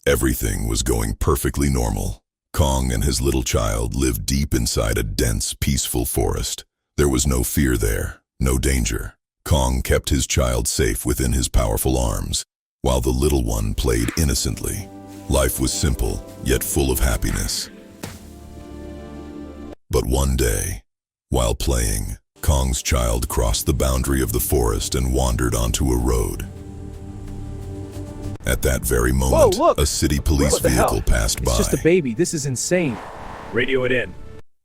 Everything was going perfectly normal. Kong and his little child lived deep inside a dense, peaceful forest. There was no fear there, no danger. Kong kept his child safe within his powerful arms, while the little one played innocently. Life was simple, yet full of happiness. But one day, while playing, Kong's child crossed the boundary of the forest and wandered onto a road. At that very moment, Whoa, look! a city police vehicle passed by. It's just a baby. This is insane. Radio it in.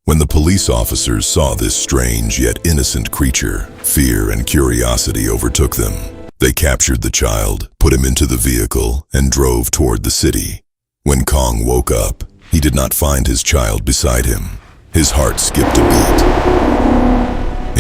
When the police officers saw this strange yet innocent creature, fear and curiosity overtook them. They captured the child, put him into the vehicle, and drove toward the city. When Kong woke up, he did not find his child beside him. His heart skipped a beat.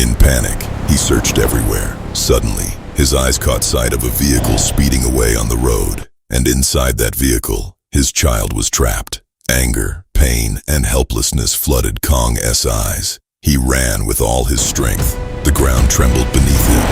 In panic, he searched everywhere. Suddenly, his eyes caught sight of a vehicle speeding away on the road, and inside that vehicle, his child was trapped. Anger, pain, and helplessness flooded Kong's eyes. He ran with all his strength. The ground trembled beneath him.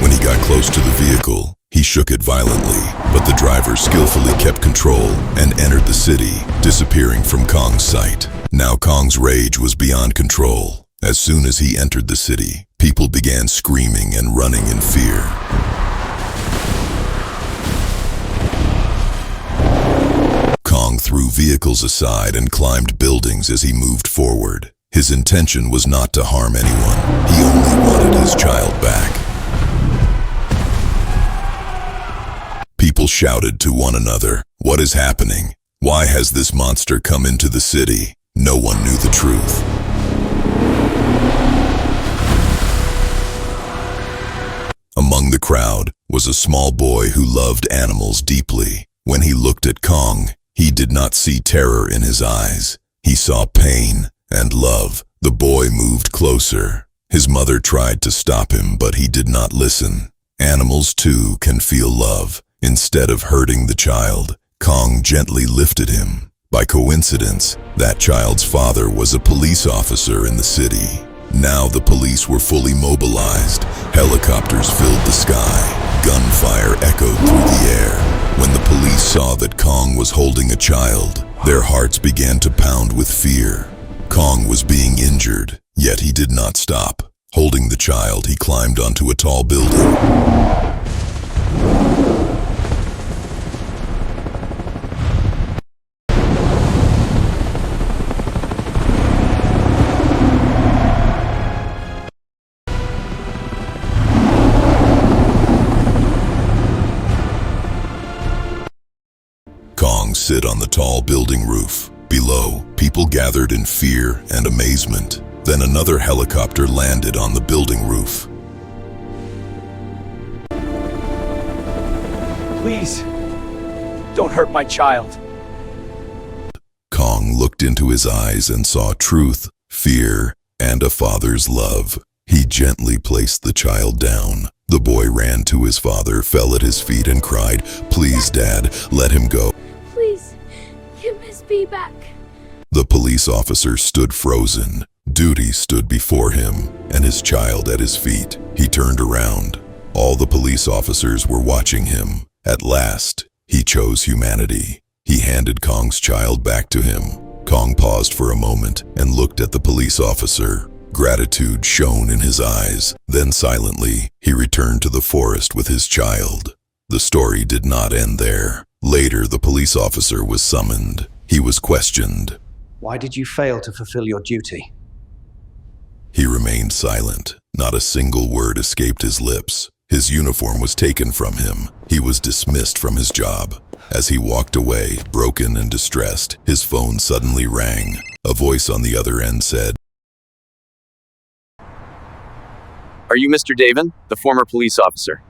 When he got close to the vehicle, he shook it violently, but the driver skillfully kept control and entered the city, disappearing from Kong's sight. Now Kong's rage was beyond control. As soon as he entered the city, people began screaming and running in fear. Kong threw vehicles aside and climbed buildings as he moved forward. His intention was not to harm anyone. He only wanted his child back. People shouted to one another, "What is happening? Why has this monster come into the city?" No one knew the truth. Among the crowd was a small boy who loved animals deeply. When he looked at Kong, he did not see terror in his eyes. He saw pain and love. The boy moved closer. His mother tried to stop him, but he did not listen. Animals too can feel love. Instead of hurting the child, Kong gently lifted him. By coincidence, that child's father was a police officer in the city. Now the police were fully mobilized. Helicopters filled the sky. Gunfire echoed through the air. When the police saw that Kong was holding a child, their hearts began to pound with fear. Kong was being injured, yet he did not stop. Holding the child, he climbed onto a tall building. Kong sit on the tall building roof. Below, people gathered in fear and amazement. Then another helicopter landed on the building roof. Please, don't hurt my child. Kong looked into his eyes and saw truth, fear, and a father's love. He gently placed the child down. The boy ran to his father, fell at his feet, and cried, "Please, Dad, let him go." Please, give Miss B back. The police officer stood frozen. Duty stood before him, and his child at his feet. He turned around. All the police officers were watching him. At last, he chose humanity. He handed Kong's child back to him. Kong paused for a moment and looked at the police officer. Gratitude shone in his eyes. Then silently, he returned to the forest with his child. The story did not end there. Later, the police officer was summoned. He was questioned. Why did you fail to fulfill your duty? He remained silent. Not a single word escaped his lips. His uniform was taken from him. He was dismissed from his job. As he walked away, broken and distressed, his phone suddenly rang. A voice on the other end said, "Are you Mr. Davin, the former police officer?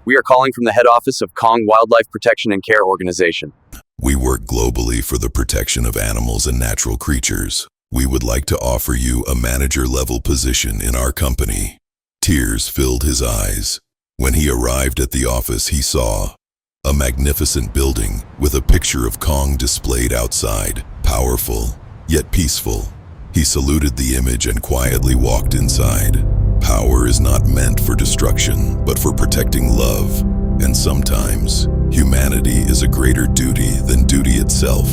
We are calling from the head office of Kong Wildlife Protection and Care Organization. We work globally for the protection of animals and natural creatures. We would like to offer you a manager-level position in our company." Tears filled his eyes. When he arrived at the office, he saw a magnificent building with a picture of Kong displayed outside, powerful, yet peaceful. He saluted the image and quietly walked inside. Power is not meant for destruction, but for protecting love. And sometimes, Humanity is a greater duty than duty itself.